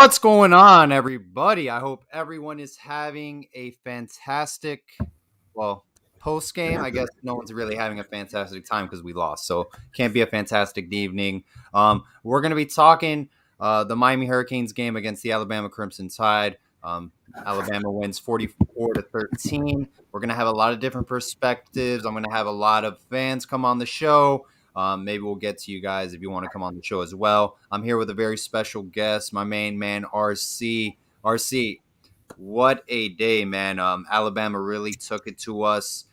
What's going on, everybody? I hope everyone is having a fantastic, post game. I guess no one's really having a fantastic time because we lost, so can't be a fantastic evening. We're gonna be talking the Miami Hurricanes game against the Alabama Crimson Tide. Alabama wins 44-13. We're gonna have a lot of different perspectives. I'm gonna have a lot of fans come on the show. Maybe we'll get to you guys if you want to come on the show as well. I'm here with a very special guest, my main man, RC. RC, what a day, man. Alabama really took it to us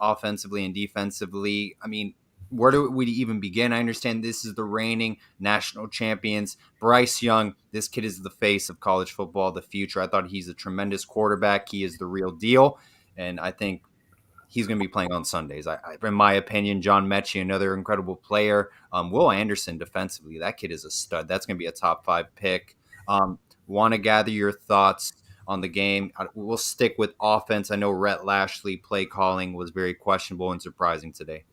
offensively and defensively. I mean, where do we even begin? I understand this is the reigning national champions. Bryce Young, this kid is the face of college football, the future. I thought he's a tremendous quarterback. He is the real deal. And I think he's going to be playing on Sundays. In my opinion, John Mechie, another incredible player. Will Anderson defensively, that kid is a stud. That's going to be a top 5 pick. Want to gather your thoughts on the game. We'll stick with offense. I know Rhett Lashlee play calling was very questionable and surprising today.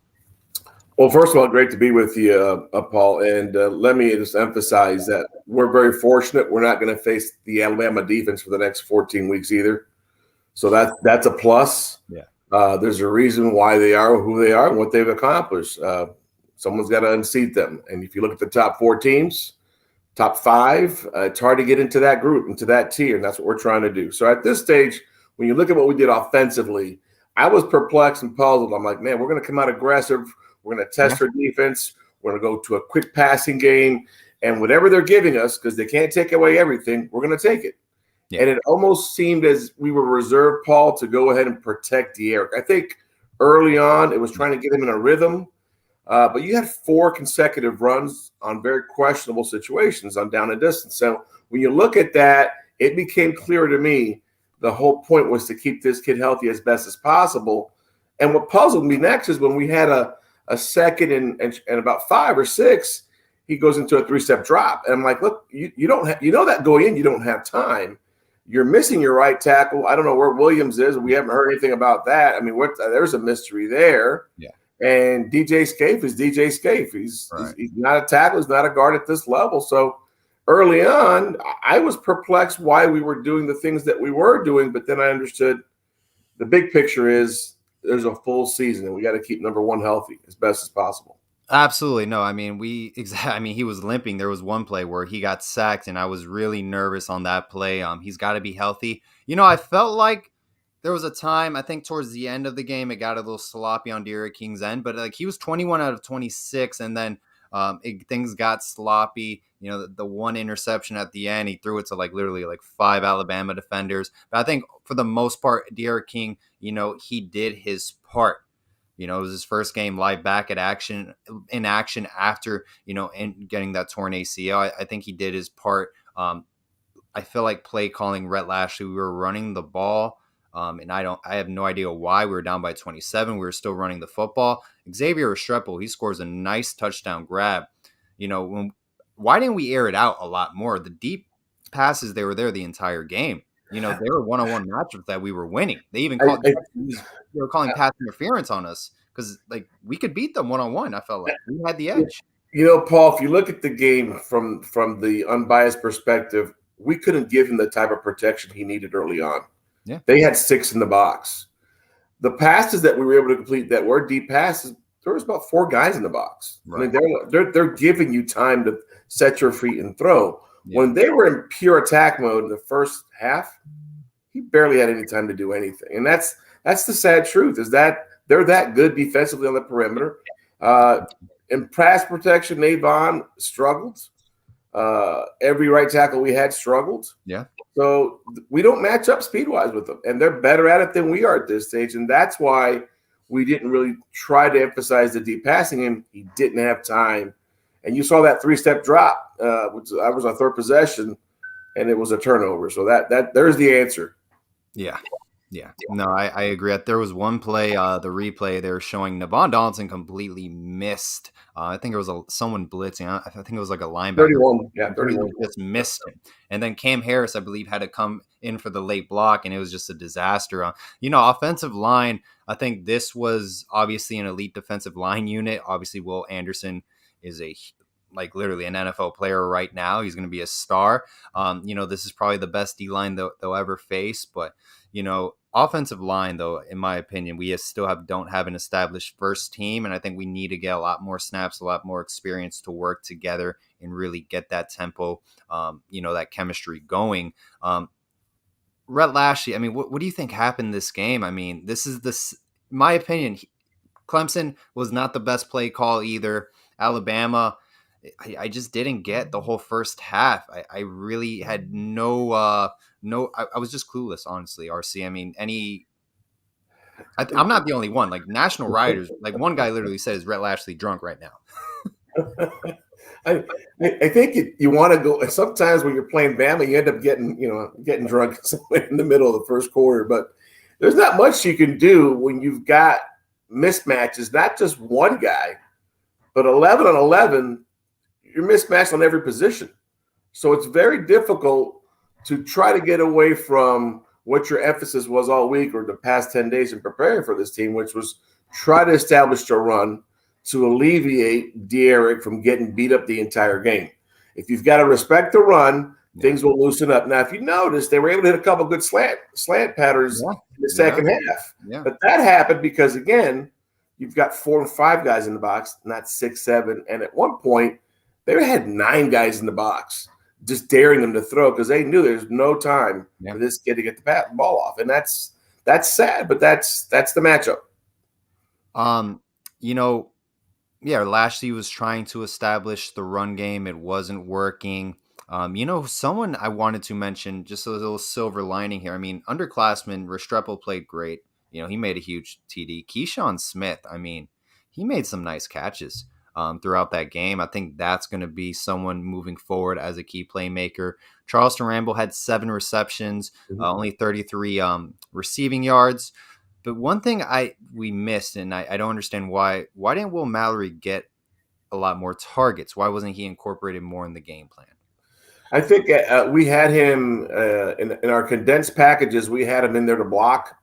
Well, first of all, great to be with you, Paul. And let me just emphasize that we're very fortunate. We're not going to face the Alabama defense for the next 14 weeks either. So that's a plus. Yeah. There's a reason why they are who they are and what they've accomplished. Someone's got to unseat them. And if you look at the top 4 teams, top 5, it's hard to get into that group, into that tier, and that's what we're trying to do. So at this stage, when you look at what we did offensively, I was perplexed and puzzled. I'm like, man, we're going to come out aggressive. We're going to test our defense. We're going to go to a quick passing game. And whatever they're giving us, because they can't take away everything, we're going to take it. Yeah. And it almost seemed as we were reserved, Paul, to go ahead and protect D'Eriq. I think early on it was trying to get him in a rhythm, but you had 4 consecutive runs on very questionable situations on down and distance. So when you look at that, it became clear to me the whole point was to keep this kid healthy as best as possible. And what puzzled me next is when we had a second and about 5 or 6, he goes into a 3-step drop. And I'm like, look, you don't have, that going in, you don't have time. You're missing your right tackle. I don't know where Williams is. We haven't heard anything about that. I mean, there's a mystery there. Yeah. And DJ Scaife is DJ Scaife. He's not a tackle. He's not a guard at this level. So early on, I was perplexed why we were doing the things that we were doing. But then I understood the big picture is there's a full season, and we got to keep number 1 healthy as best as possible. Absolutely. No, I mean, he was limping. There was one play where he got sacked, and I was really nervous on that play. He's got to be healthy. I felt like there was a time, I think towards the end of the game, it got a little sloppy on D'Eriq King's end, but like he was 21 out of 26, and then things got sloppy. The one interception at the end, he threw it to literally 5 Alabama defenders. But I think for the most part, D'Eriq King, he did his part. It was his first game live back in action after, and getting that torn ACL. I think he did his part. I feel like play calling Rhett Lashlee, we were running the ball. And I have no idea why we were down by 27. We were still running the football. Xavier Restrepo, he scores a nice touchdown grab. Why didn't we air it out a lot more? The deep passes, they were there the entire game. They were one-on-one matchups that we were winning. They even they were calling pass interference on us because we could beat them one-on-one. I felt like we had the edge. Paul, if you look at the game from the unbiased perspective, we couldn't give him the type of protection he needed early on. Yeah, they had 6 in the box. The passes that we were able to complete that were deep passes, there was about 4 guys in the box. Right. I mean, they're giving you time to set your feet and throw. Yeah. When they were in pure attack mode in the first half, he barely had any time to do anything. And that's the sad truth, is that they're that good defensively on the perimeter. In pass protection, Nate Vaughn struggled. Every right tackle we had struggled. Yeah. So we don't match up speed-wise with them, and they're better at it than we are at this stage. And that's why we didn't really try to emphasize the deep passing him. He didn't have time. And you saw that 3-step drop, which I was our 3rd possession, and it was a turnover. So that there's the answer. Yeah. Yeah. No, I agree. There was one play, the replay, they were showing Navon Donaldson completely missed. I think it was someone blitzing. I think it was like a linebacker. 31. Yeah, 31. Just missed him. And then Cam Harris, I believe, had to come in for the late block, and it was just a disaster. Offensive line, I think this was obviously an elite defensive line unit. Obviously, Will Anderson is a like literally an NFL player right now. He's going to be a star. This is probably the best D-line they'll ever face. But, offensive line, though, in my opinion, we don't have an established first team. And I think we need to get a lot more snaps, a lot more experience to work together and really get that tempo, that chemistry going. Rhett Lashlee, I mean, what do you think happened this game? I mean, my opinion, Clemson was not the best play call either. Alabama, I just didn't get the whole first half. I really had I was just clueless, honestly, RC. I mean, I'm not the only one. Like, national writers, like one guy literally said, is Rhett Lashlee drunk right now? I think you want to go. Sometimes when you're playing Bama, you end up getting drunk somewhere in the middle of the first quarter. But there's not much you can do when you've got mismatches, not just one guy, but 11 on 11. You're mismatched on every position. So it's very difficult to try to get away from what your emphasis was all week or the past 10 days in preparing for this team, which was try to establish a run to alleviate D'Eriq from getting beat up the entire game. If you've got to respect the run, things will loosen up. Now, if you notice, they were able to hit a couple good slant patterns in the second half. Yeah. But that happened because, again, you've got 4 and 5 guys in the box, not 6, 7. And at one point, they had 9 guys in the box, just daring them to throw because they knew there's no time for this kid to get the ball off. And that's sad, but that's the matchup. Lashlee was trying to establish the run game. It wasn't working. Someone I wanted to mention, just a little silver lining here. I mean, underclassman Restrepo played great. He made a huge TD. Keyshawn Smith, I mean, he made some nice catches throughout that game. I think that's going to be someone moving forward as a key playmaker. Charleston Rambo had 7 receptions, only 33 receiving yards. But one thing we missed, and I don't understand why didn't Will Mallory get a lot more targets? Why wasn't he incorporated more in the game plan? I think we had him in our condensed packages. We had him in there to block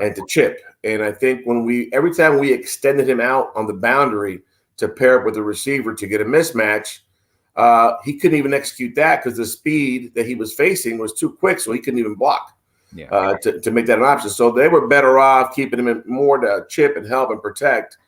and to chip. And I think every time we extended him out on the boundary to pair up with the receiver to get a mismatch, he couldn't even execute that because the speed that he was facing was too quick, so he couldn't even block. To make that an option. So they were better off keeping him in more to chip and help and protect.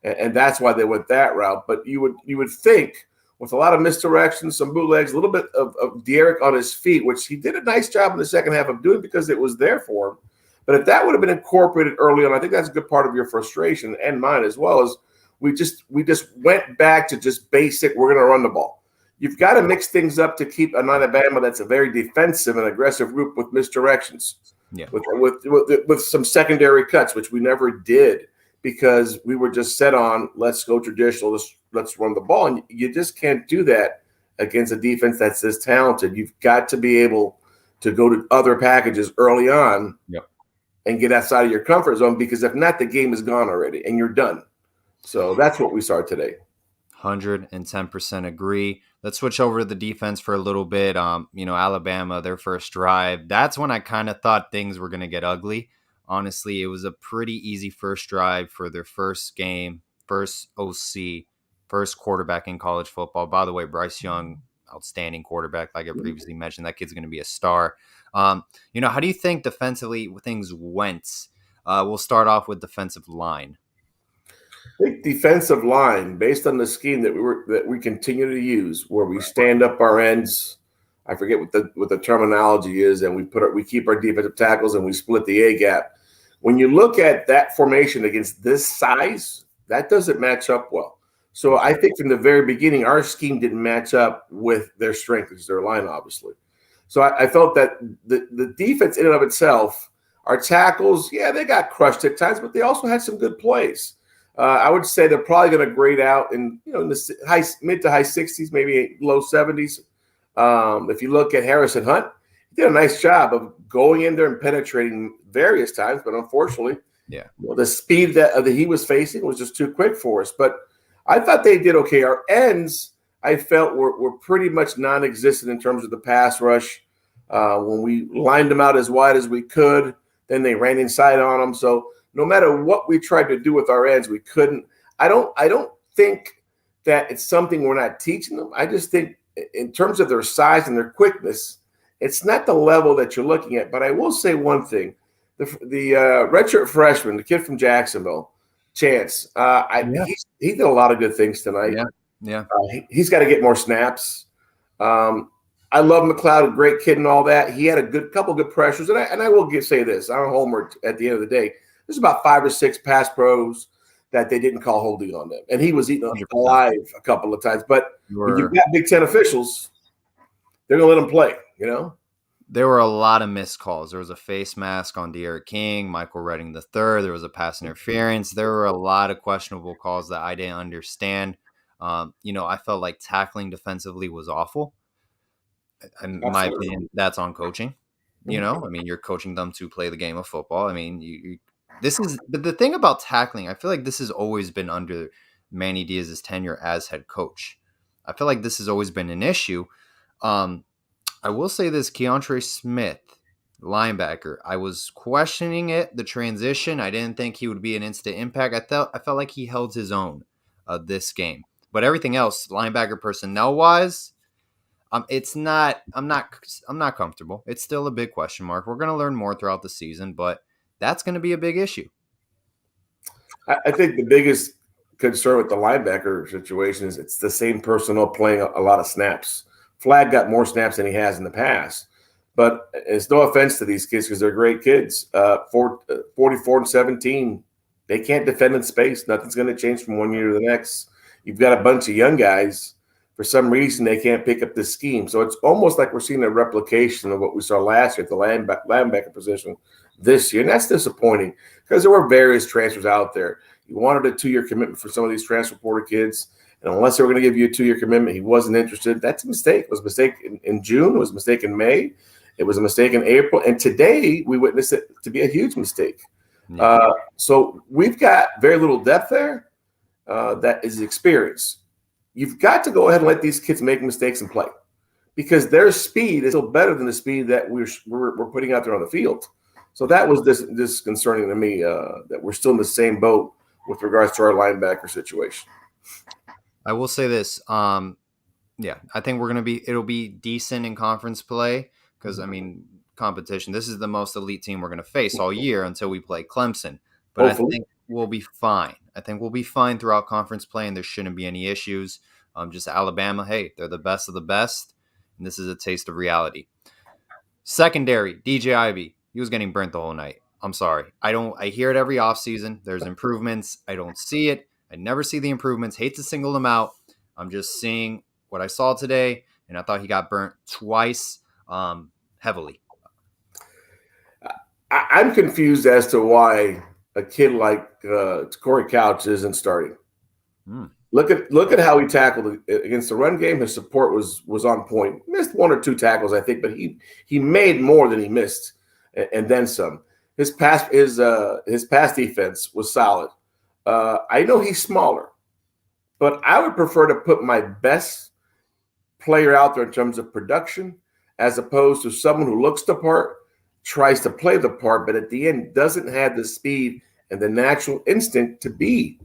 And that's why they went that route. But you would think with a lot of misdirections, some bootlegs, a little bit of D'Eriq on his feet, which he did a nice job in the second half of doing because it was there for him. But if that would have been incorporated early on, I think that's a good part of your frustration and mine as well, is we just went back to just basic, we're going to run the ball. You've got to mix things up to keep an Alabama that's a very defensive and aggressive group with misdirections, with some secondary cuts, which we never did because we were just set on let's go traditional, let's run the ball, and you just can't do that against a defense that's this talented. You've got to be able to go to other packages early on and get outside of your comfort zone because if not, the game is gone already and you're done. So that's what we saw today. 110% agree. Let's switch over to the defense for a little bit. Alabama, their first drive. That's when I kind of thought things were going to get ugly. Honestly, it was a pretty easy first drive for their first game, first OC, first quarterback in college football. By the way, Bryce Young, outstanding quarterback. Like I previously mentioned, that kid's going to be a star. How do you think defensively things went? We'll start off with defensive line. I think defensive line, based on the scheme that we continue to use, where we stand up our ends. I forget what the terminology is, and we keep our defensive tackles and we split the A gap. When you look at that formation against this size, that doesn't match up well. So I think from the very beginning, our scheme didn't match up with their strength, which is their line, obviously. So I felt that the defense in and of itself, our tackles, they got crushed at times, but they also had some good plays. I would say they're probably going to grade out in the mid to high 60s, maybe low 70s. If you look at Harrison Hunt, he did a nice job of going in there and penetrating various times, but unfortunately, the speed that he was facing was just too quick for us. But I thought they did okay. Our ends, I felt, were pretty much non-existent in terms of the pass rush. When we lined them out as wide as we could, then they ran inside on them. So no matter what we tried to do with our ends, we couldn't. I don't think that it's something we're not teaching them. I just think in terms of their size and their quickness, it's not the level that you're looking at. But I will say one thing. The redshirt freshman, the kid from Jacksonville, Chance, he did a lot of good things tonight. Yeah. He's got to get more snaps. I love McLeod, a great kid and all that. He had a couple good pressures. And I will say this. I'm a homer at the end of the day. There's about 5 or 6 pass pros that they didn't call holding on them. And he was eaten alive a couple of times. But when you've got Big Ten officials, they're going to let them play, you know? There were a lot of missed calls. There was a face mask on De'Aaron King, Michael Redding III. There was a pass interference. There were a lot of questionable calls that I didn't understand. I felt like tackling defensively was awful. In my opinion, that's on coaching. You're coaching them to play the game of football. But the thing about tackling, I feel like this has always been under Manny Diaz's tenure as head coach. I feel like this has always been an issue. I will say this, Keontre Smith, linebacker, I was questioning the transition. I didn't think he would be an instant impact. I felt like he held his own this game. But everything else, linebacker personnel-wise, I'm not comfortable. It's still a big question mark. We're going to learn more throughout the season, but that's going to be a big issue. I think the biggest concern with the linebacker situation is it's the same personnel playing a lot of snaps. Flagg got more snaps than he has in the past. But it's no offense to these kids because they're great kids. 44-17, they can't defend in space. Nothing's going to change from one year to the next. You've got a bunch of young guys. For some reason, they can't pick up the scheme. So it's almost like we're seeing a replication of what we saw last year at the linebacker position this year. And that's disappointing because there were various transfers out there. You wanted a 2-year commitment for some of these transfer portal kids. And unless they were going to give you a 2-year commitment, he wasn't interested. That's a mistake. It was a mistake in June. It was a mistake in May. It was a mistake in April. And today we witnessed it to be a huge mistake. Yeah. So we've got very little depth there. That is experience. You've got to go ahead and let these kids make mistakes and play because their speed is still better than the speed that we're putting out there on the field. So that was disconcerting to me that we're still in the same boat with regards to our linebacker situation. I will say this. I think it'll be decent in conference play because, competition. This is the most elite team we're going to face all year until we play Clemson. But hopefully. I think we'll be fine. I think we'll be fine throughout conference play, and there shouldn't be any issues. Just Alabama, hey, they're the best of the best, and this is a taste of reality. Secondary, DJ Ivey, he was getting burnt the whole night. I'm sorry. I hear it every offseason. There's improvements. I don't see it. I never see the improvements. Hate to single them out. I'm just seeing what I saw today, and I thought he got burnt twice heavily. I'm confused as to why a kid like Corey Couch isn't starting. Look at how he tackled against the run game. His support was on point. Missed 1 or 2 tackles, I think, but he made more than he missed, and then some. His pass defense was solid. I know he's smaller, but I would prefer to put my best player out there in terms of production as opposed to someone who looks the part, tries to play the part, but at the end doesn't have the speed and the natural instinct to be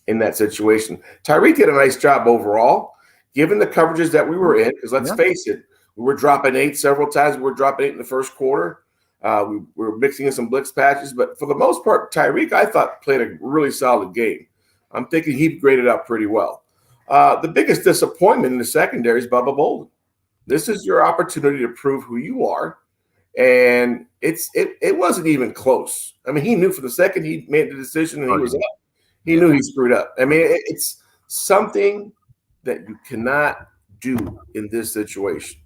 in that situation. Tyreek did a nice job overall, given the coverages that we were in, because let's face it, we were dropping 8 several times. We were dropping 8 in the first quarter. We were mixing in some blitz patches, but for the most part, Tyreek, I thought, played a really solid game. I'm thinking he graded out pretty well. The biggest disappointment in the secondary is Bubba Bolden. This is your opportunity to prove who you are. And it wasn't even close. He knew from the second he made the decision and he was up. He knew he screwed up. It's something that you cannot do in this situation.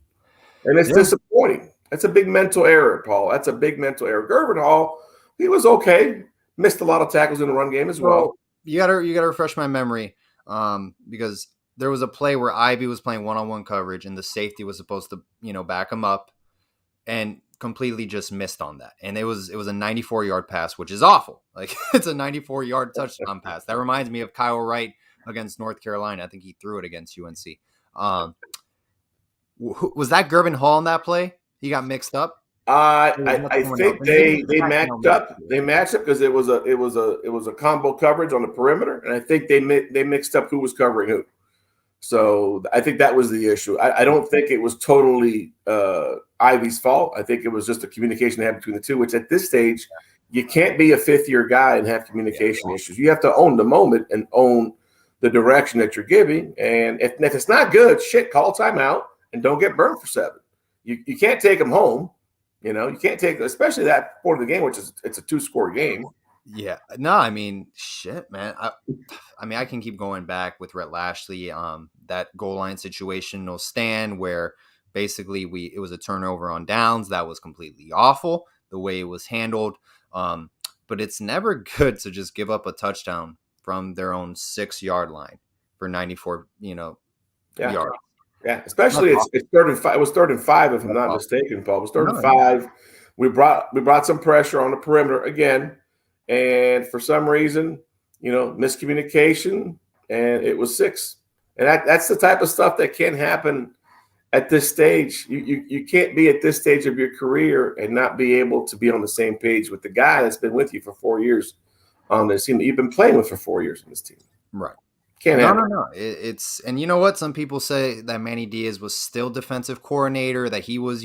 And it's disappointing. That's a big mental error, Paul. That's a big mental error. Gervin Hall, he was okay. Missed a lot of tackles in the run game as well. You gotta refresh my memory because there was a play where Ivy was playing one-on-one coverage and the safety was supposed to, back him up and completely just missed on that. And it was a 94-yard pass, which is awful. Like it's a 94-yard touchdown pass. That reminds me of Kyle Wright against North Carolina. I think he threw it against UNC. Was that Gervin Hall in that play? He got mixed up. I think they matched up. They matched up because it was a combo coverage on the perimeter, and I think they mixed up who was covering who. So I think that was the issue. I don't think it was totally Ivy's fault. I think it was just a communication they had between the two, which at this stage, you can't be a fifth-year guy and have communication issues. You have to own the moment and own the direction that you're giving. And if it's not good, shit, call timeout and don't get burned for 7. You can't take them home. You can't take, especially that part of the game, which is it's a 2-score game. Yeah. No, I mean, shit, man. I mean, I can keep going back with Rhett Lashley. That goal line situation, no stand, where basically it was a turnover on downs. That was completely awful the way it was handled. But it's never good to just give up a touchdown from their own 6-yard line for 94, yards. Yeah, especially it's 3rd and 5. It was 3rd and 5, if I'm not mistaken, Paul. It was 3rd and 5. We brought some pressure on the perimeter again, and for some reason, miscommunication, and it was 6. And that's the type of stuff that can happen at this stage. You can't be at this stage of your career and not be able to be on the same page with the guy that's been with you for 4 years on this team that you've been playing with for 4 years on this team. Right. Can't happen. No. It's and you know what? Some people say that Manny Diaz was still defensive coordinator, that he was,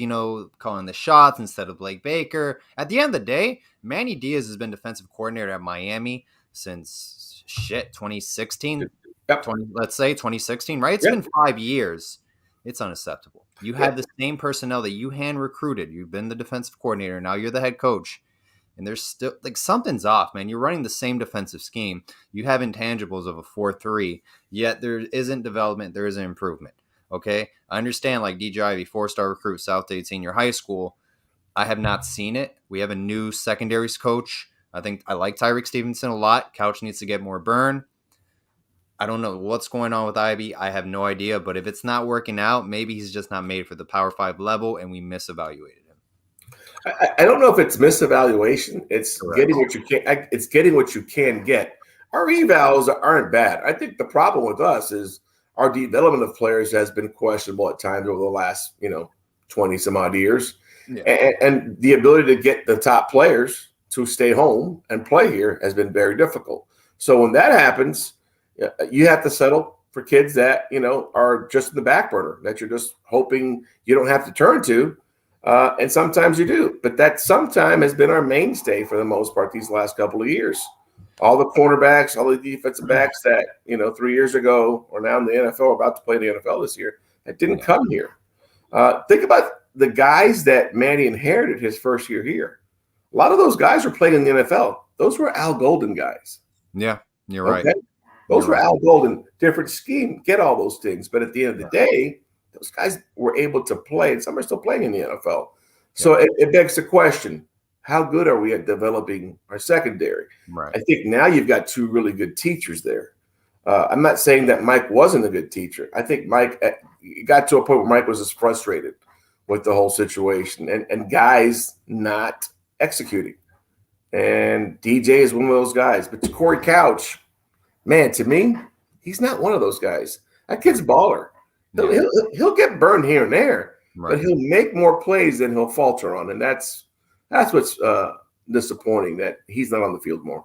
calling the shots instead of Blake Baker. At the end of the day, Manny Diaz has been defensive coordinator at Miami since 2016. Yep. Let's say 2016, right? It's been 5 years. It's unacceptable. You had the same personnel that you hand recruited. You've been the defensive coordinator. Now you're the head coach. And there's still something's off, man. You're running the same defensive scheme. You have intangibles of a 4-3, yet there isn't development. There isn't improvement. Okay. I understand DJ Ivey, 4-star recruit, South Dade Senior High School. I have not seen it. We have a new secondaries coach. I think I like Tyreek Stevenson a lot. Couch needs to get more burn. I don't know what's going on with Ivy. I have no idea. But if it's not working out, maybe he's just not made for the Power 5 level and we misevaluated him. I don't know if it's misevaluation. It's getting what you can. It's getting what you can get. Our evals aren't bad. I think the problem with us is our development of players has been questionable at times over the last 20 some odd years, and the ability to get the top players to stay home and play here has been very difficult. So when that happens, you have to settle for kids that are just in the back burner, that you're just hoping you don't have to turn to. And sometimes you do, but that sometime has been our mainstay for the most part these last couple of years. All the cornerbacks, all the defensive backs that 3 years ago or now in the NFL are about to play in the NFL this year that didn't come here. Think about the guys that Manny inherited his first year here. A lot of those guys were playing in the NFL. Those were Al Golden guys. Yeah, you're right. Those were Al Golden, different scheme, get all those things. But at the end of the day, those guys were able to play, and some are still playing in the NFL. So it begs the question, how good are we at developing our secondary? Right. I think now you've got 2 really good teachers there. I'm not saying that Mike wasn't a good teacher. I think Mike got to a point where Mike was just frustrated with the whole situation and guys not executing. And DJ is one of those guys. But to Corey Couch, man, to me, he's not one of those guys. That kid's a baller. He'll get burned here and there, but he'll make more plays than he'll falter on, and that's what's disappointing, that he's not on the field more.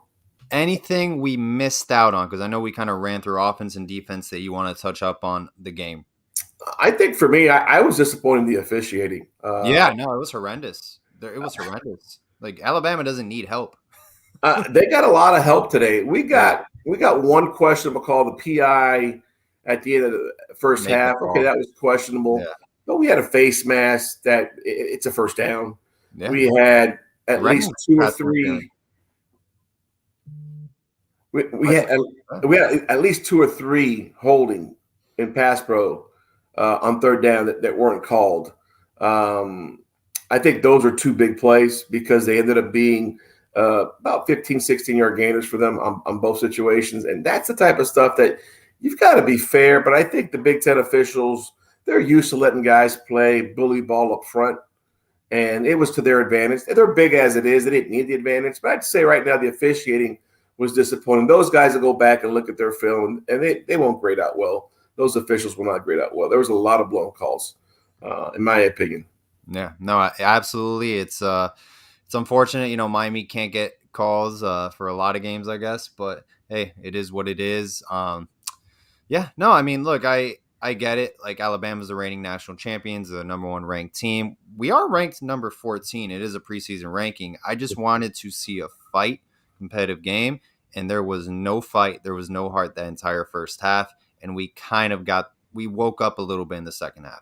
Anything we missed out on, because I know we kind of ran through offense and defense, that you want to touch up on the game? I think for me, I was disappointed in the officiating. It was horrendous. It was horrendous. Alabama doesn't need help. They got a lot of help today. We got one questionable call, the PI at the end of the first half. Okay, that was questionable. Yeah. But we had a face mask that it's a first down. Yeah. We had at least 2 or 3. We had at least 2 or 3 holding in pass pro on third down that weren't called. I think those are 2 big plays because they ended up being about 15, 16-yard gainers for them on both situations. And that's the type of stuff that you've got to be fair. But I think the Big Ten officials, they're used to letting guys play bully ball up front. And it was to their advantage. They're big as it is. They didn't need the advantage. But I'd say right now the officiating was disappointing. Those guys will go back and look at their film, and they won't grade out well. Those officials will not grade out well. There was a lot of blown calls, in my opinion. Yeah, no, absolutely. It's unfortunate, Miami can't get calls for a lot of games, I guess. But hey, it is what it is. Look, I get it. Like Alabama's the reigning national champions, the number one ranked team. We are ranked number 14. It is a preseason ranking. I just wanted to see a fight, competitive game, and there was no fight. There was no heart that entire first half, and we woke up a little bit in the second half.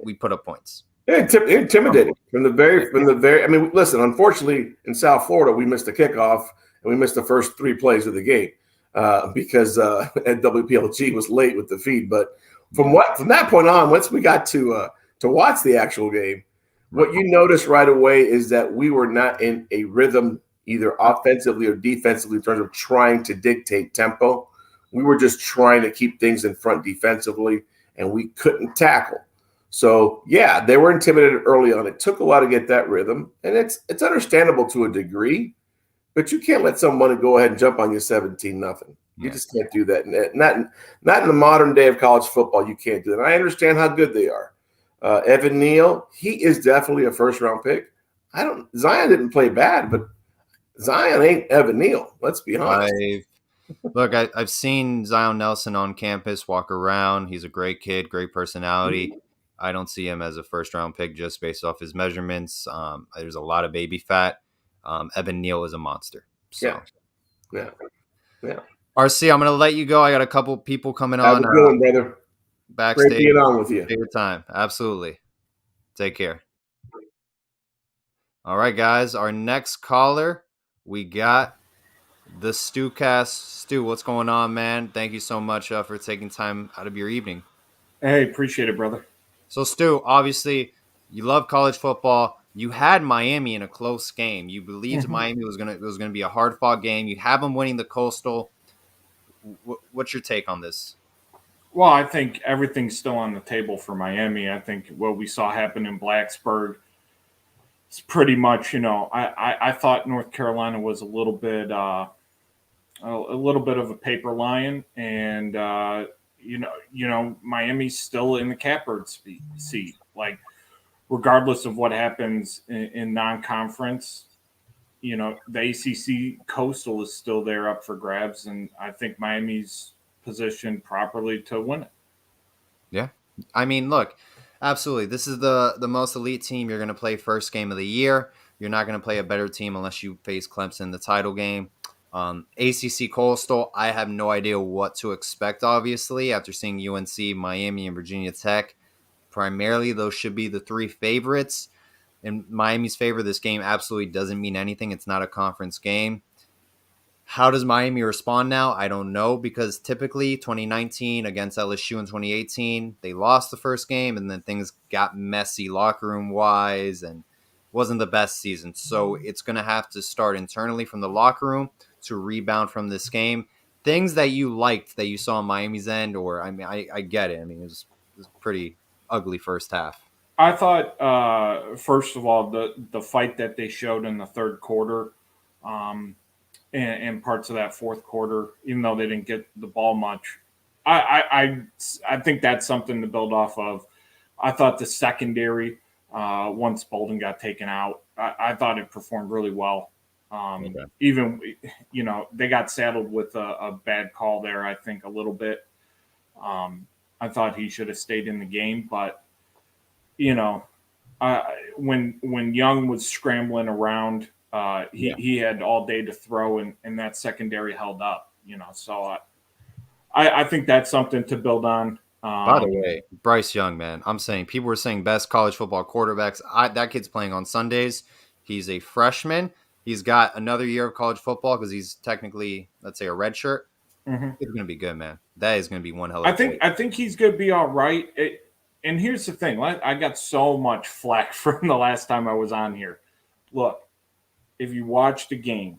We put up points. They're intimidated from the very. I mean, listen. Unfortunately, in South Florida, we missed the kickoff and we missed the first 3 plays of the game because WPLG was late with the feed. But from that point on, once we got to watch the actual game, what you notice right away is that we were not in a rhythm either offensively or defensively in terms of trying to dictate tempo. We were just trying to keep things in front defensively, and we couldn't tackle. So, yeah, they were intimidated early on. It took a while to get that rhythm, and it's understandable to a degree, but you can't let someone go ahead and jump on you 17-0. You just can't do that. Not in the modern day of college football, you can't do that. And I understand how good they are. Evan Neal, he is definitely a first-round pick. Zion didn't play bad, but Zion ain't Evan Neal. Let's be honest. I've seen Zion Nelson on campus walk around. He's a great kid, great personality. I don't see him as a first-round pick just based off his measurements. There's a lot of baby fat. Evan Neal is a monster. So. Yeah. RC, I'm going to let you go. I got a couple people coming on. Have a good one, brother. Backstage. Great being on with you. Take your time. Absolutely. Take care. All right, guys. Our next caller, we got the Stewcast. Stu, what's going on, man? Thank you so much for taking time out of your evening. Hey, appreciate it, brother. So, Stu, obviously, you love college football. You had Miami in a close game. You believed Miami was gonna be a hard-fought game. You have them winning the Coastal. What's your take on this? Well, I think everything's still on the table for Miami. I think what we saw happen in Blacksburg is pretty much, I thought North Carolina was a little bit of a paper lion, and Miami's still in the catbird seat. Like, regardless of what happens in non-conference, the ACC Coastal is still there up for grabs, and I think Miami's positioned properly to win it. Yeah. I mean, look, absolutely. This is the most elite team you're going to play first game of the year. You're not going to play a better team unless you face Clemson, the title game. ACC Coastal, I have no idea what to expect, obviously, after seeing UNC, Miami, and Virginia Tech. Primarily, those should be the 3 favorites. In Miami's favor, this game absolutely doesn't mean anything. It's not a conference game. How does Miami respond now? I don't know, because typically 2019 against LSU in 2018, they lost the first game and then things got messy locker room wise and wasn't the best season. So it's going to have to start internally from the locker room to rebound from this game. Things that you liked that you saw on Miami's end, or I get it. I mean, it was pretty ugly first half. I thought, first of all, the fight that they showed in the third quarter, and parts of that fourth quarter, even though they didn't get the ball much, I think that's something to build off of. I thought the secondary, once Bolden got taken out, I thought it performed really well. Even, they got saddled with a bad call there, I think, a little bit. I thought he should have stayed in the game, but, when Young was scrambling around, he had all day to throw, and that secondary held up, so I think that's something to build on. By the way, Bryce Young, man, I'm saying people were saying best college football quarterbacks. That kid's playing on Sundays. He's a freshman. He's got another year of college football because he's technically, let's say, a red shirt. Mm-hmm. It's going to be good, man. That is going to be one hell of a I think he's going to be all right. And here's the thing. I got so much flack from the last time I was on here. Look, if you watch the game,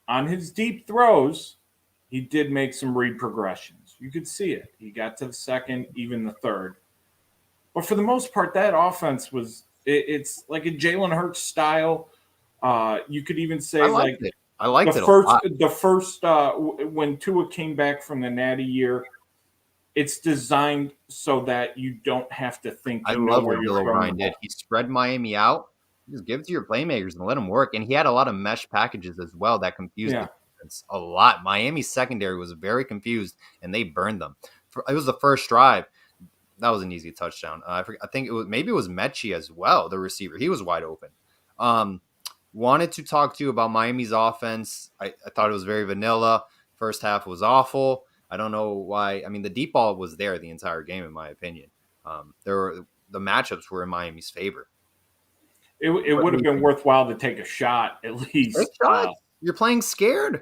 on his deep throws, he did make some read progressions. You could see it. He got to the second, even the third. But for the most part, that offense it's like a Jalen Hurts style. You could even say I liked it the first when Tua came back from the Natty year, it's designed so that you don't have to think. I love what Bill O'Brien did. He spread Miami out. Just give it to your playmakers and let them work. And he had a lot of mesh packages as well that confused the defense a lot. Miami's secondary was very confused, and they burned them. it was the first drive. That was an easy touchdown. I think it was Mechie as well, the receiver. He was wide open. Wanted to talk to you about Miami's offense. I thought it was very vanilla. First half was awful. I don't know why. I mean, the deep ball was there the entire game, in my opinion. The matchups were in Miami's favor. It would have been worthwhile to take a shot at least. You're playing scared.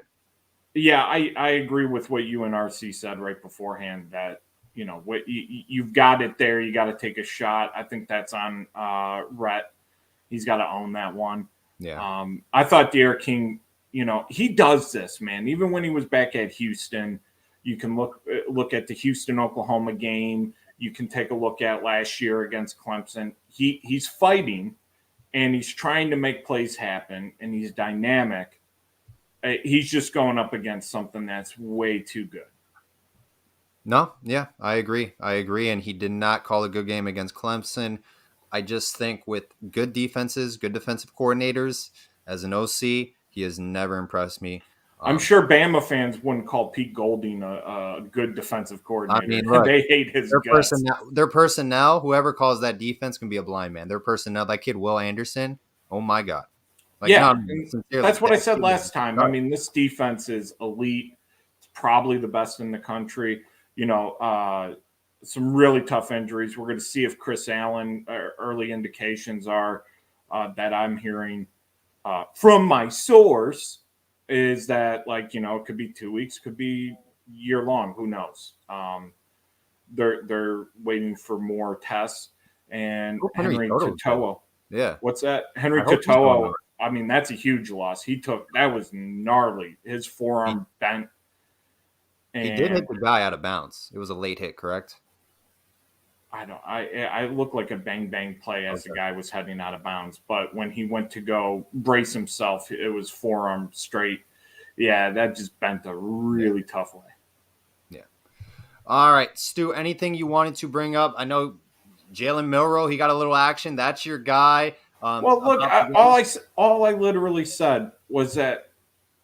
Yeah, I agree with what you and RC said right beforehand that, you've got it there. You got to take a shot. I think that's on Rhett. He's got to own that one. Yeah. I thought D'Eriq King, he does this, man. Even when he was back at Houston, you can look at the Houston-Oklahoma game. You can take a look at last year against Clemson. He's fighting, and he's trying to make plays happen, and he's dynamic. He's just going up against something that's way too good. No, yeah, I agree. And he did not call a good game against Clemson. I just think with good defenses, good defensive coordinators, as an OC, he has never impressed me. I'm sure Bama fans wouldn't call Pete Golding a good defensive coordinator. I mean, look, they hate his guts. Their personnel, whoever calls that defense can be a blind man. Their personnel, that kid Will Anderson, oh my God. That's what I said last time. I mean, this defense is elite. It's probably the best in the country. Some really tough injuries. We're going to see if Chris Allen, early indications are that I'm hearing from my source is that, it could be 2 weeks, could be year long. Who knows? They're waiting for more tests. And Henry To'o. Yeah. What's that? Henry To'o. I mean, that's a huge loss. That was gnarly. His forearm bent. He did hit the guy out of bounds. It was a late hit, correct? I looked like a bang play as the guy was heading out of bounds. But when he went to go brace himself, it was forearm straight. Yeah, that just bent a really tough way. Yeah. All right, Stu, anything you wanted to bring up? I know Jalen Milroe, he got a little action. That's your guy. Well, look, all I literally said was that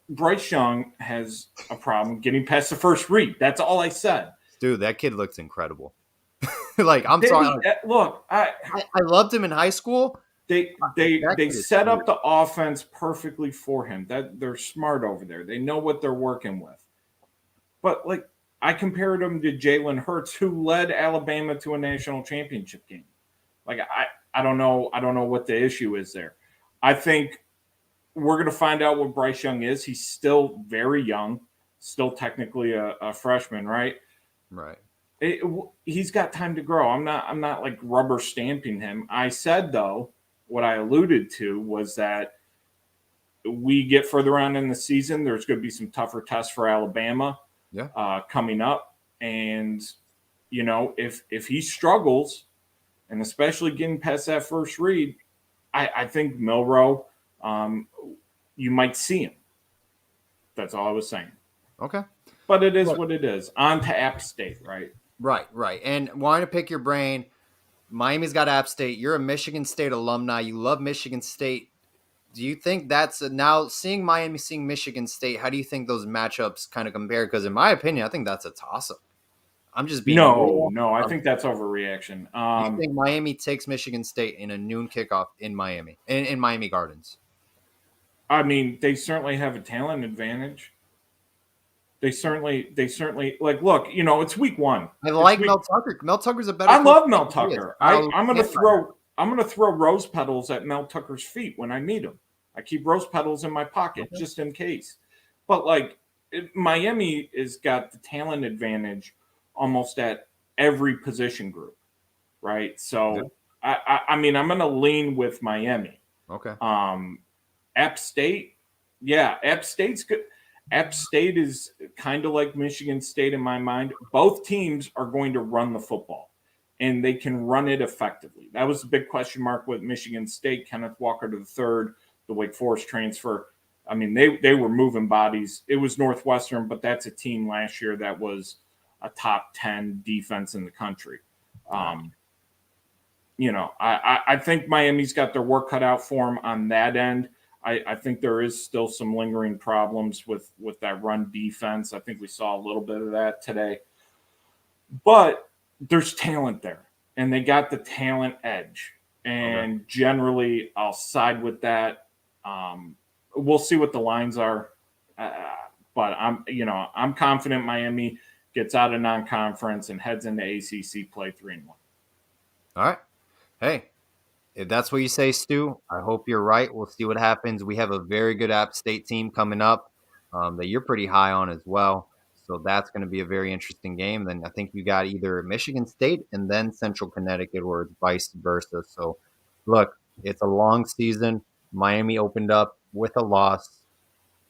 Bryce Young has a problem getting past the first read. That's all I said. Dude, that kid looks incredible. I'm sorry. Look, I loved him in high school. They set up the offense perfectly for him. That they're smart over there. They know what they're working with. But I compared him to Jalen Hurts, who led Alabama to a national championship game. I don't know what the issue is there. I think we're going to find out what Bryce Young is. He's still very young, still technically a freshman, right? Right. He's got time to grow. I'm not rubber stamping him. I said, though, what I alluded to was that we get further on in the season, there's going to be some tougher tests for Alabama coming up. And, if he struggles, and especially getting past that first read, I think Milroe, you might see him. That's all I was saying. Okay. But it is what it is. On to App State, right? Right. And wanting to pick your brain, Miami's got App State. You're a Michigan State alumni. You love Michigan State. Do you think now seeing Miami, seeing Michigan State, how do you think those matchups kind of compare? Because in my opinion, I think that's a toss-up. I'm just being no. I think that's overreaction. I think Miami takes Michigan State in a noon kickoff in Miami, in Miami Gardens. I mean, they certainly have a talent advantage. They certainly look, it's week one. I like Mel Tucker. Mel Tucker's a better. I love Mel Tucker. I'm gonna throw rose petals at Mel Tucker's feet when I meet him. I keep rose petals in my pocket just in case. But Miami has got the talent advantage almost at every position group, right? So I mean, I'm gonna lean with Miami. Okay. App State, App State's good. App State is kind of like Michigan State in my mind. Both teams are going to run the football, and they can run it effectively. That was the big question mark with Michigan State. Kenneth Walker to the third, the Wake Forest transfer. I mean, they were moving bodies. It was Northwestern, but that's a team last year that was a top 10 defense in the country. I think Miami's got their work cut out for them on that end. I think there is still some lingering problems with that run defense. I think we saw a little bit of that today. But there's talent there, and they got the talent edge. And generally, I'll side with that. We'll see what the lines are, but I'm confident Miami gets out of non-conference and heads into ACC play 3-1. All right. Hey, if that's what you say, Stu, I hope you're right. We'll see what happens. We have a very good App State team coming up that you're pretty high on as well. So that's going to be a very interesting game. Then I think you got either Michigan State and then Central Connecticut, or it's vice versa. So, look, it's a long season. Miami opened up with a loss.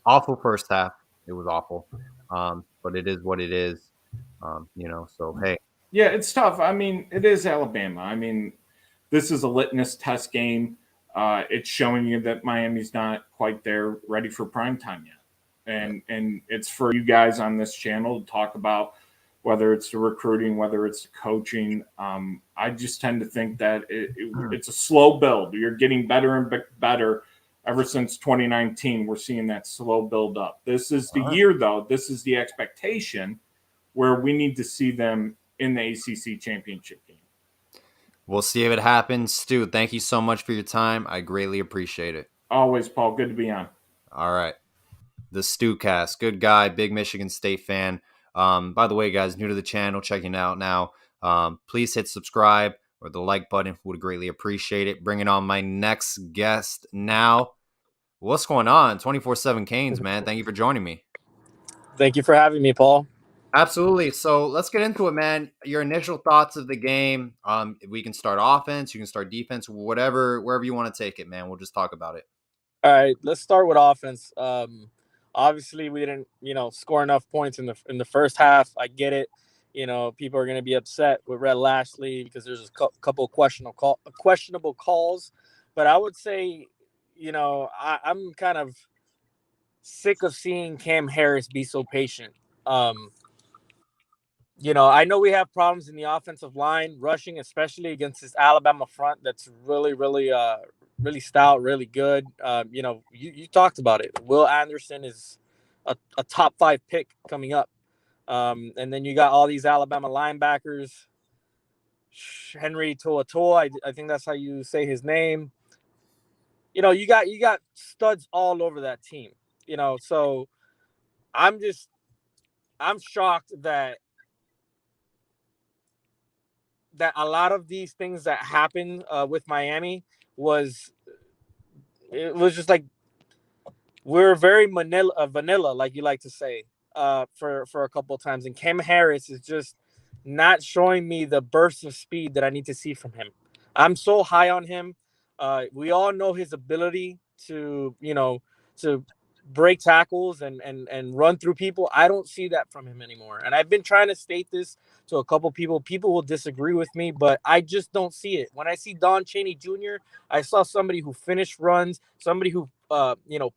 Awful first half. It was awful. But it is what it is. So, hey. Yeah, it's tough. I mean, it is Alabama. I mean, this is a litmus test game. It's showing you that Miami's not quite there, ready for prime time yet. And it's for you guys on this channel to talk about whether it's the recruiting, whether it's the coaching. I just tend to think that it's a slow build. You're getting better and better ever since 2019. We're seeing that slow build up. This is the year, though. This is the expectation where we need to see them in the ACC championship game. We'll see if it happens. Stu, thank you so much for your time. I greatly appreciate it. Always, Paul. Good to be on. All right. The Stu Cast. Good guy. Big Michigan State fan. By the way, guys, new to the channel, checking out now. Please hit subscribe or the like button. Would greatly appreciate it. Bringing on my next guest now. What's going on? 24/7 Canes, man. Thank you for joining me. Thank you for having me, Paul. Absolutely. So let's get into it, man. Your initial thoughts of the game. We can start offense, you can start defense, wherever you want to take it, man. We'll just talk about it. All right, let's start with offense. Obviously, we didn't, score enough points in the first half. I get it. People are going to be upset with Red Lashley because there's a couple of questionable calls. But I would say, I'm kind of sick of seeing Cam Harris be so patient. I know we have problems in the offensive line, rushing, especially against this Alabama front that's really, really, really stout, really good. You talked about it. Will Anderson is a top 5 pick coming up. And then you got all these Alabama linebackers. Henry To'oTo'o, I think that's how you say his name. You got studs all over that team. So I'm shocked that a lot of these things that happened with Miami was just like we're very vanilla, like you like to say, for a couple of times. And Cam Harris is just not showing me the burst of speed that I need to see from him. I'm so high on him. We all know his ability to break tackles and run through people. I don't see that from him anymore. And I've been trying to state this to a couple people. People will disagree with me, but I just don't see it. When I see Don Chaney Jr., I saw somebody who finished runs, somebody who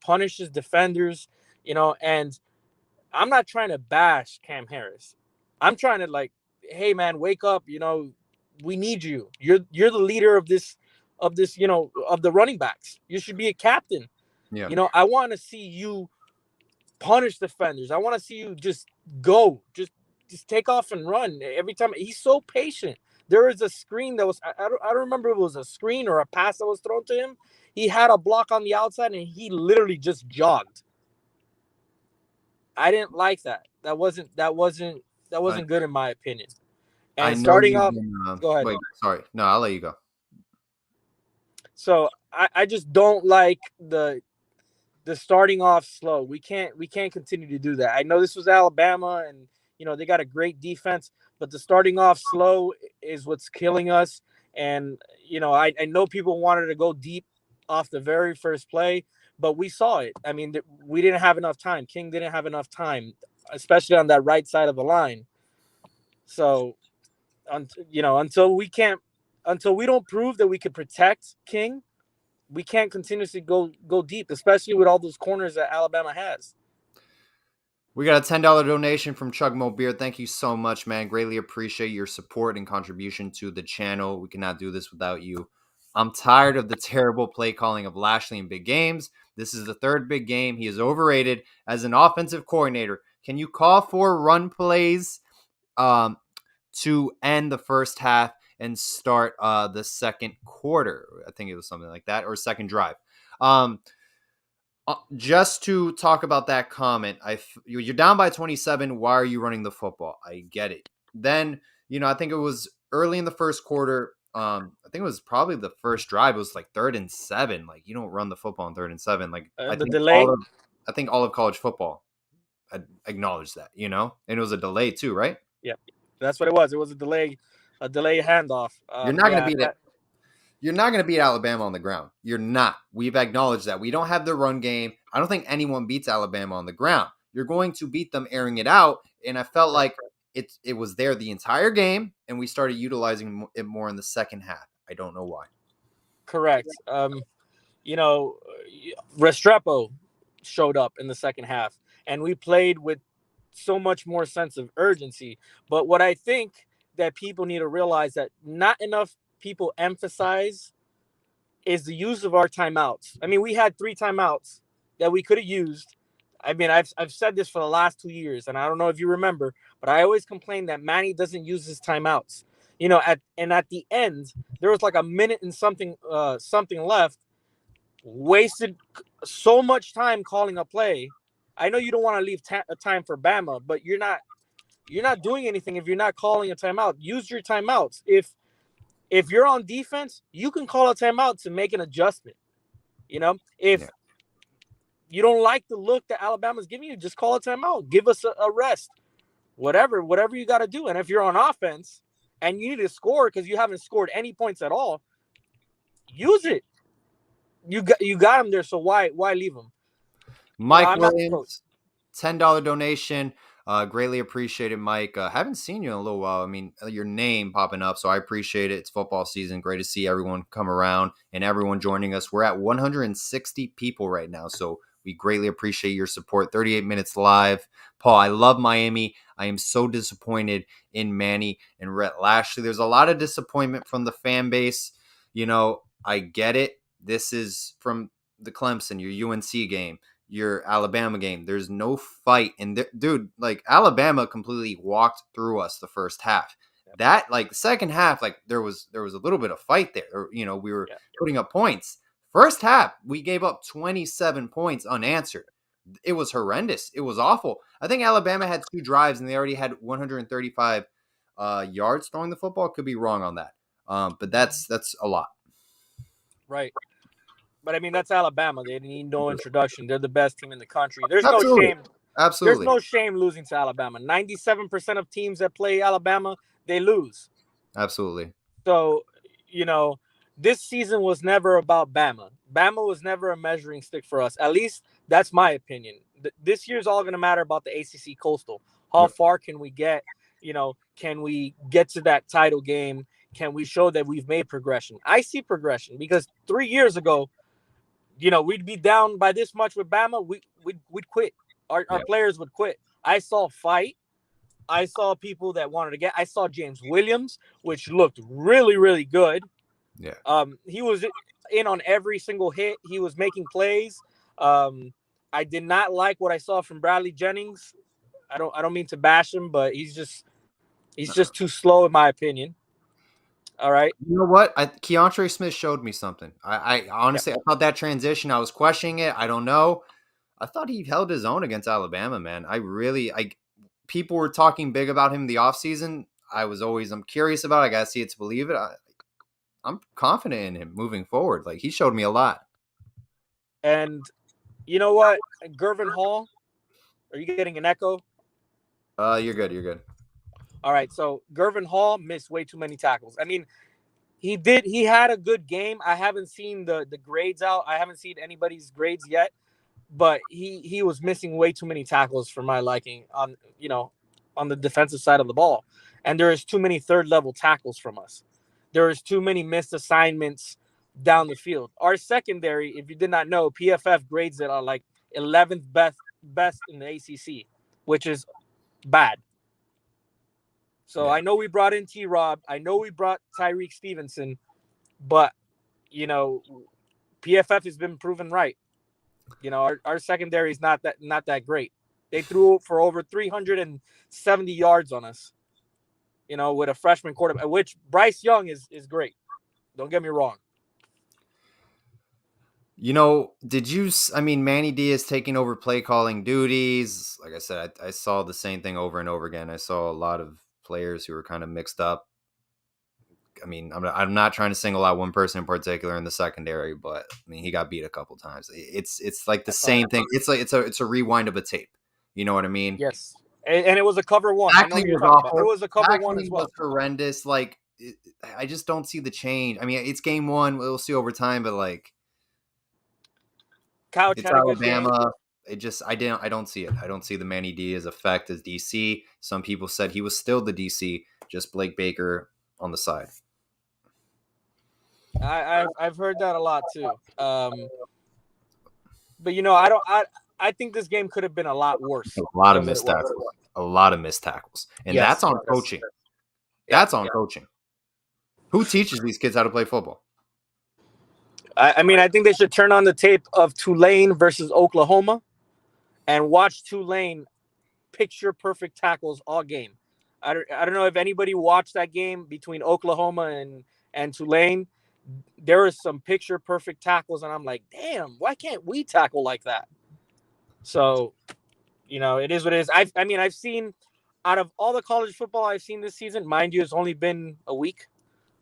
punishes defenders, and I'm not trying to bash Cam Harris. I'm trying to hey man, wake up, we need you. You're the leader of this, of the running backs. You should be a captain. Yeah. I want to see you punish defenders. I want to see you just go, just take off and run every time. He's so patient. There is a screen that was, I don't remember if it was a screen or a pass that was thrown to him. He had a block on the outside and he literally just jogged. I didn't like that. That wasn't good in my opinion. And starting off, go ahead. Wait, sorry. No, I'll let you go. So I just don't like the starting off slow. We can't continue to do that. I know this was Alabama and they got a great defense, but the starting off slow is what's killing us. And I know people wanted to go deep off the very first play, but we saw it. I mean, we didn't have enough time. King didn't have enough time, especially on that right side of the line. So, until we don't prove that we could protect King, we can't continuously go deep, especially with all those corners that Alabama has. We got a $10 donation from Chug Mo Beer. Thank you so much, man. Greatly appreciate your support and contribution to the channel. We cannot do this without you. I'm tired of the terrible play calling of Lashley in big games. This is the third big game. He is overrated as an offensive coordinator. Can you call for run plays to end the first half and start the second quarter. I think it was something like that, or second drive. Just to talk about that comment, you're down by 27. Why are you running the football? I get it. Then, I think it was early in the first quarter. I think it was probably the first drive. It was like 3rd and 7. Like, you don't run the football on 3rd and 7. Like, the delay. I think all of college football acknowledged that, and it was a delay too, right? Yeah, that's what it was. It was a delay handoff. You're not going to beat it. You're not going to beat Alabama on the ground. You're not. We've acknowledged that. We don't have the run game. I don't think anyone beats Alabama on the ground. You're going to beat them airing it out, and I felt like it was there the entire game, and we started utilizing it more in the second half. I don't know why. Correct. Restrepo showed up in the second half, and we played with so much more sense of urgency. But what I think that people need to realize that not enough people emphasize is the use of our timeouts. I mean, we had 3 timeouts that we could have used. I mean, I've said this for the last 2 years, and I don't know if you remember, but I always complain that Manny doesn't use his timeouts. At the end, there was like a minute and something left. Wasted so much time calling a play. I know you don't want to leave time for Bama, but you're not doing anything if you're not calling a timeout. Use your timeouts. If you're on defense, you can call a timeout to make an adjustment. If you don't like the look that Alabama's giving you, just call a timeout. Give us a rest. Whatever you got to do. And if you're on offense and you need to score because you haven't scored any points at all, use it. You got them there, so why leave them? Mike Williams, $10 donation. Greatly appreciated, Mike. Haven't seen you in a little while. I mean, your name popping up, so I appreciate it. It's football season. Great to see everyone come around and everyone joining us. We're at 160 people right now, so we greatly appreciate your support. 38 minutes live. Paul, I love Miami. I am so disappointed in Manny and Rhett Lashley. There's a lot of disappointment from the fan base. I get it. This is from the Clemson, your UNC game, your Alabama game. There's no fight. And dude, like Alabama completely walked through us the first half. That like the second half, like there was a little bit of fight there. Or, we were putting up points. First half, we gave up 27 points unanswered. It was horrendous. It was awful. I think Alabama had 2 drives and they already had 135 yards throwing the football. Could be wrong on that. But that's a lot. Right. But I mean, that's Alabama. They need no introduction. They're the best team in the country. There's Absolutely. no shame. Absolutely. There's no shame losing to Alabama. 97% of teams that play Alabama, they lose. Absolutely. So, this season was never about Bama. Bama was never a measuring stick for us. At least that's my opinion. This year's all going to matter about the ACC Coastal. How far can we get? Can we get to that title game? Can we show that we've made progression? I see progression because 3 years ago, we'd be down by this much with Bama. We'd quit. Our players would quit. I saw fight. I saw people that wanted to get. I saw James Williams, which looked really, really good. Yeah. He was in on every single hit. He was making plays. I did not like what I saw from Bradley Jennings. I don't mean to bash him, but he's just too slow in my opinion. All right. You know what? Keontre Smith showed me something. I honestly, I thought that transition, I was questioning it. I don't know. I thought he held his own against Alabama, man. People were talking big about him in the offseason. I'm curious about it. I got to see it to believe it. I'm confident in him moving forward. Like, he showed me a lot. And you know what? Gervin Hall, are you getting an echo? You're good. You're good. All right, so Gervin Hall missed way too many tackles. I mean, he had a good game. I haven't seen the grades out. I haven't seen anybody's grades yet, but he was missing way too many tackles for my liking on the defensive side of the ball. And there is too many third level tackles from us. There is too many missed assignments down the field. Our secondary, if you did not know, PFF grades it on like 11th best in the ACC, which is bad. So I know we brought in T-Rob. I know we brought Tyreek Stevenson, but PFF has been proven right. Our secondary is not that great. They threw for over 370 yards on us. with a freshman quarterback, which Bryce Young is great. Don't get me wrong. Manny Diaz taking over play calling duties. Like I said, I saw the same thing over and over again. I saw a lot of players who were kind of mixed up. I'm not trying to single out one person in particular in the secondary, but he got beat a couple times. It's like the same thing. It's like it's a rewind of a tape. You know what I mean? Yes, and it was a cover one. Tackling I know was awful. it was a cover Tackling one as well. was horrendous. I just don't see the change. It's game one. We'll see over time, but Couch it's had a good game. Alabama. I don't see it. I don't see the Manny Diaz effect as DC. Some people said he was still the DC, just Blake Baker on the side. I've heard that a lot too. But I think this game could have been a lot worse. A lot of missed tackles. And Yes, that's on coaching. That's on coaching. Who teaches these kids how to play football? I think they should turn on the tape of Tulane versus Oklahoma and watch Tulane picture perfect tackles all game. I don't know if anybody watched that game between Oklahoma and Tulane. There are some picture perfect tackles, and I'm like, damn, why can't we tackle like that? So, it is what it is. I've seen, out of all the college football I've seen this season, mind you, it's only been a week.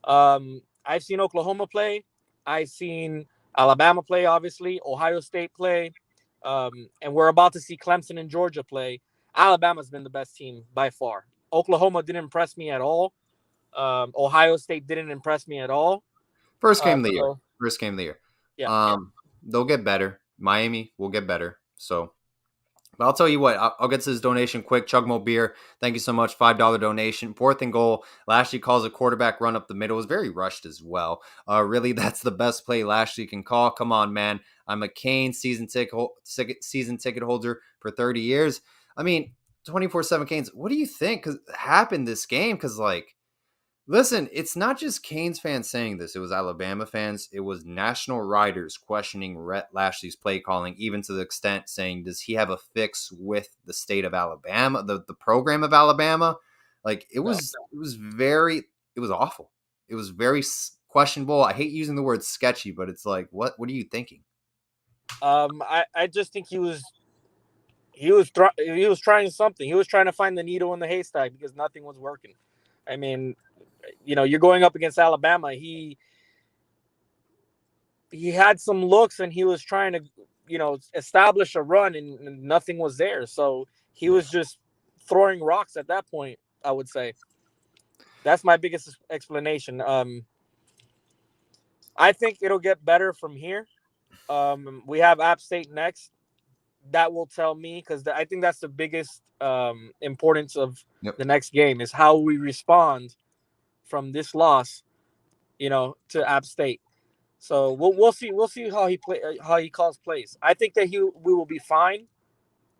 I've seen Oklahoma play. I've seen Alabama play, obviously, Ohio State play, and we're about to see Clemson and Georgia play. Alabama's been the best team by far. Oklahoma didn't impress me at all. Ohio State didn't impress me at all. First game of the year. Yeah. They'll get better. Miami will get better. So, but I'll tell you what, I'll get to this donation quick. Chugmo Beer, thank you so much. $5 donation. 4th and goal. Lashley calls a quarterback run up the middle. It was very rushed as well. Really, that's the best play Lashley can call. Come on, man. I'm a Canes season ticket holder for 30 years. 24/7 Canes. What do you think happened this game? Because, listen, it's not just Canes fans saying this. It was Alabama fans. It was national writers questioning Rhett Lashley's play calling, even to the extent saying, does he have a fix with the state of Alabama, the program of Alabama? It was awful. It was very questionable. I hate using the word sketchy, but it's like, what are you thinking? I just think he was trying something. He was trying to find the needle in the haystack because nothing was working. You're going up against Alabama. He had some looks and he was trying to, establish a run and nothing was there. So he was just throwing rocks at that point, I would say. That's my biggest explanation. I think it'll get better from here. We have App State next. That will tell me, because I think that's the biggest importance of the next game is how we respond from this loss, to App State. So we'll see how he calls plays. I think that we will be fine,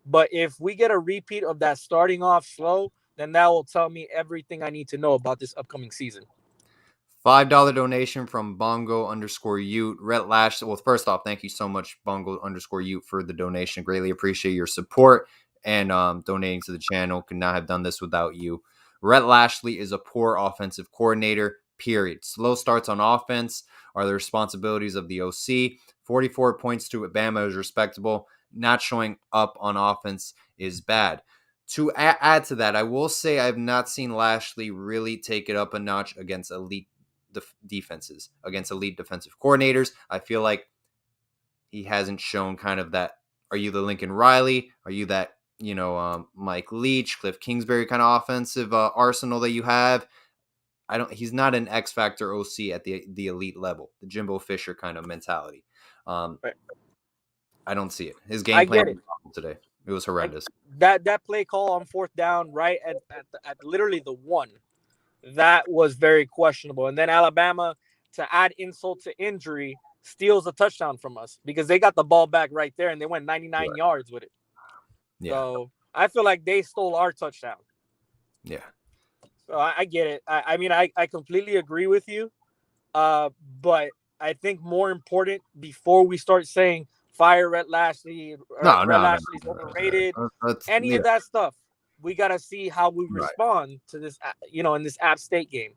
but if we get a repeat of that starting off slow, then that will tell me everything I need to know about this upcoming season. $5 donation from Bongo_Ute. Rhett Lashley. Well, first off, thank you so much, Bongo_Ute, for the donation. Greatly appreciate your support and donating to the channel. Could not have done this without you. Rhett Lashley is a poor offensive coordinator, period. Slow starts on offense are the responsibilities of the OC. 44 points to Bama is respectable. Not showing up on offense is bad. To add to that, I will say I have not seen Lashley really take it up a notch against elite defenses, against elite defensive coordinators. I feel like he hasn't shown kind of that. Are you the Lincoln Riley? Are you that, Mike Leach, Cliff Kingsbury kind of offensive arsenal that you have? He's not an X factor OC at the elite level, the Jimbo Fisher kind of mentality. Right. I don't see it. His game plan was awful today. It was horrendous. That play call on 4th down, right at literally the 1, that was very questionable. And then Alabama, to add insult to injury, steals a touchdown from us because they got the ball back right there and they went 99 yards with it. Yeah. So I feel like they stole our touchdown. Yeah. So I get it. I completely agree with you. But I think more important, before we start saying fire Rhett Lashley, Rhett Lashley's overrated, of that stuff, we got to see how we respond to this, in this App State game.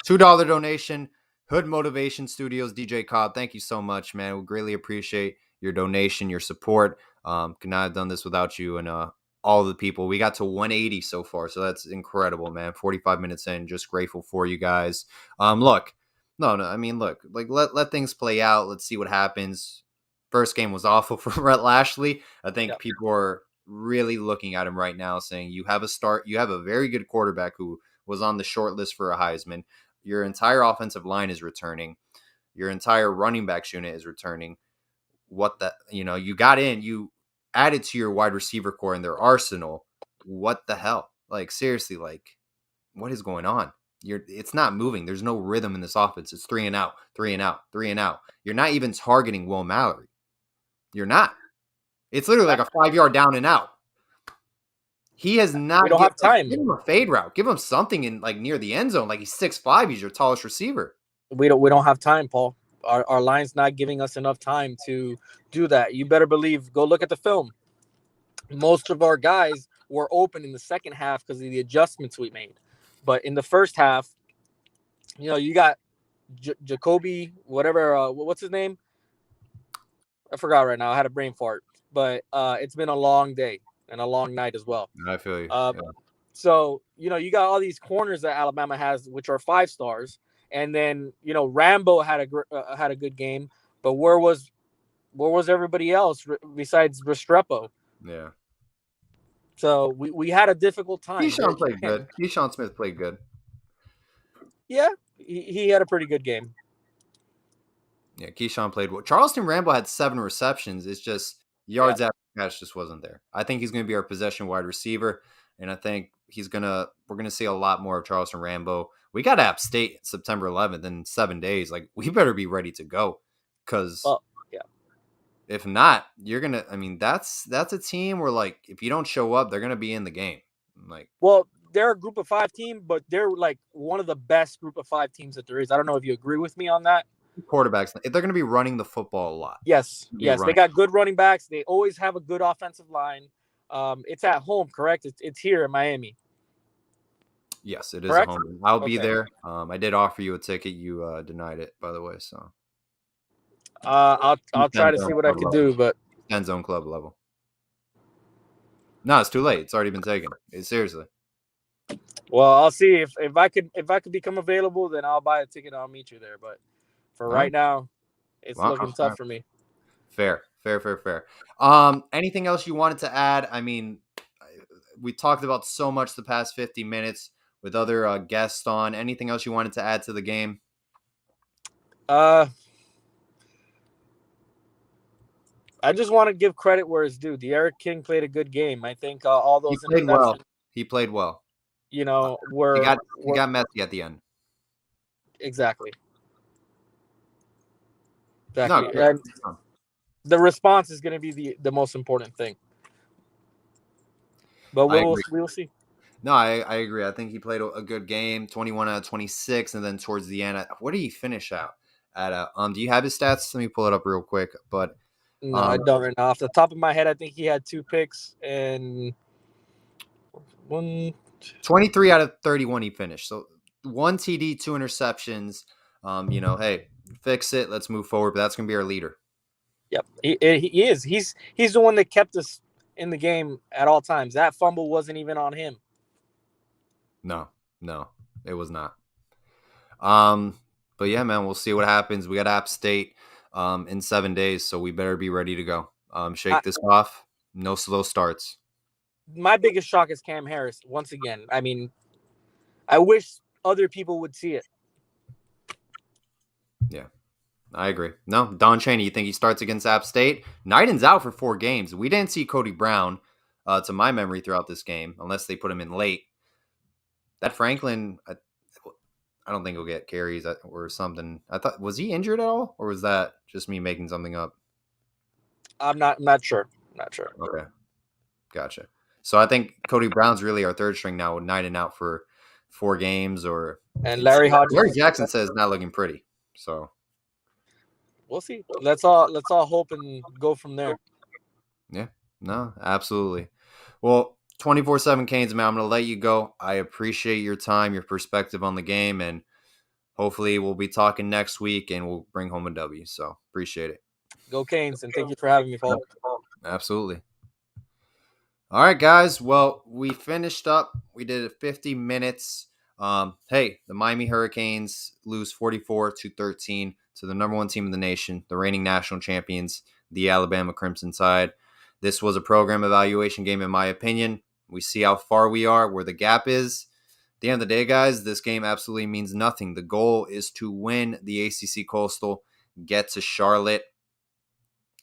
$2 donation, Hood Motivation Studios, DJ Cobb. Thank you so much, man. We greatly appreciate your donation, your support. Could not have done this without you and all the people. We got to 180 so far, so that's incredible, man. 45 minutes in, just grateful for you guys. Look, let things play out. Let's see what happens. First game was awful for Rhett Lashley. I think people are really looking at him right now saying you have a very good quarterback who was on the short list for a Heisman. Your entire offensive line is returning. Your entire running backs unit is returning. You added to your wide receiver core in their arsenal. What the hell? Like, seriously, what is going on? It's not moving. There's no rhythm in this offense. It's 3 and out, 3 and out, 3 and out. You're not even targeting Will Mallory. You're not. It's literally like a 5-yard down and out. He has not. We don't have time. Give him a fade route. Give him something in near the end zone. Like, he's 6'5". He's your tallest receiver. We don't have time, Paul. Our line's not giving us enough time to do that. You better believe. Go look at the film. Most of our guys were open in the second half because of the adjustments we made. But in the first half, you got Jacoby, whatever. What's his name? I forgot right now. I had a brain fart. But it's been a long day and a long night as well. I feel you. So, you got all these corners that Alabama has, which are 5 stars. And then, Rambo had a good game. But where was everybody else besides Restrepo? Yeah. So we had a difficult time. Keyshawn played good. Keyshawn Smith played good. Yeah, he had a pretty good game. Yeah, Keyshawn played well. Charleston Rambo had 7 receptions. It's just yards after catch just wasn't there. I think he's going to be our possession wide receiver, and I think we're going to see a lot more of Charleston Rambo. We got App State September 11th in 7 days. We better be ready to go because if not, you're going to – that's a team where, if you don't show up, they're going to be in the game. Well, they're a group of 5 team, but they're, one of the best group of 5 teams that there is. I don't know if you agree with me on that. Quarterbacks, they're going to be running the football a lot. Yes. They got good running backs. They always have a good offensive line. It's at home, correct? It's here in Miami. Yes, it is at home. I'll be there. I did offer you a ticket. You denied it, by the way. So I'll try to see what I can do, but 10 zone club level. No, it's too late. It's already been taken. Seriously. Well, I'll see if I could become available, then I'll buy a ticket and I'll meet you there. But for right now, it's looking tough for me. Fair. Anything else you wanted to add? We talked about so much the past 50 minutes with other guests on. Anything else you wanted to add to the game? I just want to give credit where it's due. De'Aaron King played a good game. I think all those He played well. He got messy at the end. Exactly. No, the response is going to be the most important thing. But we'll see. No, I agree. I think he played a good game, 21 out of 26, and then towards the end, what did he finish out at? Do you have his stats? Let me pull it up real quick. But no, I don't right now. Off the top of my head, I think he had 2 picks and 23 out of 31 he finished. So 1 TD, 2 interceptions. Hey, fix it. Let's move forward. But that's going to be our leader. Yep, he is. He's the one that kept us in the game at all times. That fumble wasn't even on him. No, it was not. But yeah, man, we'll see what happens. We got App State in 7 days, so we better be ready to go. Shake this off. No slow starts. My biggest shock is Cam Harris. Once again, I wish other people would see it. Yeah, I agree. No, Don Chaney, you think he starts against App State? Knighton's out for 4 games. We didn't see Cody Brown, to my memory, throughout this game, unless they put him in late. That Franklin, I don't think he'll get carries or something. I thought, was he injured at all, or was that just me making something up? I'm not sure. Not sure. Okay, gotcha. So I think Cody Brown's really our third string now with Knighton out for 4 games, and Larry Hodges. Larry Jackson says not looking pretty. So we'll see. Let's all hope and go from there. Yeah, no, absolutely. Well, 24/7 Canes, man, I'm going to let you go. I appreciate your time, your perspective on the game, and hopefully we'll be talking next week and we'll bring home a W. So appreciate it. Go Canes, and thank you for having me, Paul. Absolutely. All right, guys. Well, we finished up. We did 50 minutes. Hey, the Miami Hurricanes lose 44-13 to the number one team in the nation, the reigning national champions, the Alabama Crimson Tide. This was a program evaluation game, in my opinion. We see how far we are, where the gap is. At the end of the day, guys, this game absolutely means nothing. The goal is to win the ACC Coastal, get to Charlotte,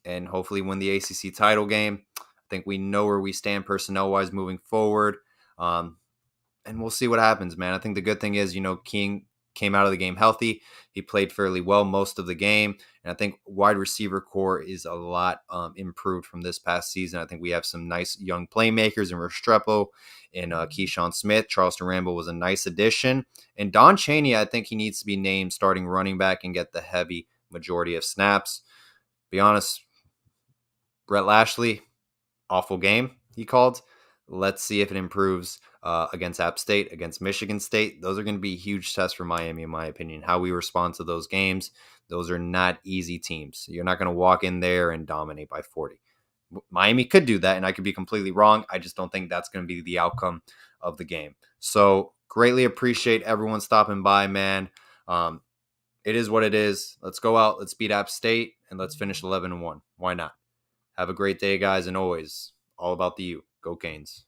and hopefully win the ACC title game. I think we know where we stand personnel-wise moving forward. And we'll see what happens, man. I think the good thing is, King came out of the game healthy. He played fairly well most of the game. And I think wide receiver core is a lot improved from this past season. I think we have some nice young playmakers in Restrepo and Keyshawn Smith. Charleston Rambo was a nice addition. And Don Chaney, I think he needs to be named starting running back and get the heavy majority of snaps. Be honest, Brett Lashley, awful game he called. Let's see if it improves against App State, against Michigan State. Those are going to be huge tests for Miami, in my opinion. How we respond to those games, those are not easy teams. You're not going to walk in there and dominate by 40. Miami could do that, and I could be completely wrong. I just don't think that's going to be the outcome of the game. So greatly appreciate everyone stopping by, man. It is what it is. Let's go out. Let's beat App State, and let's finish 11-1. Why not? Have a great day, guys, and always all about the U. Go Canes.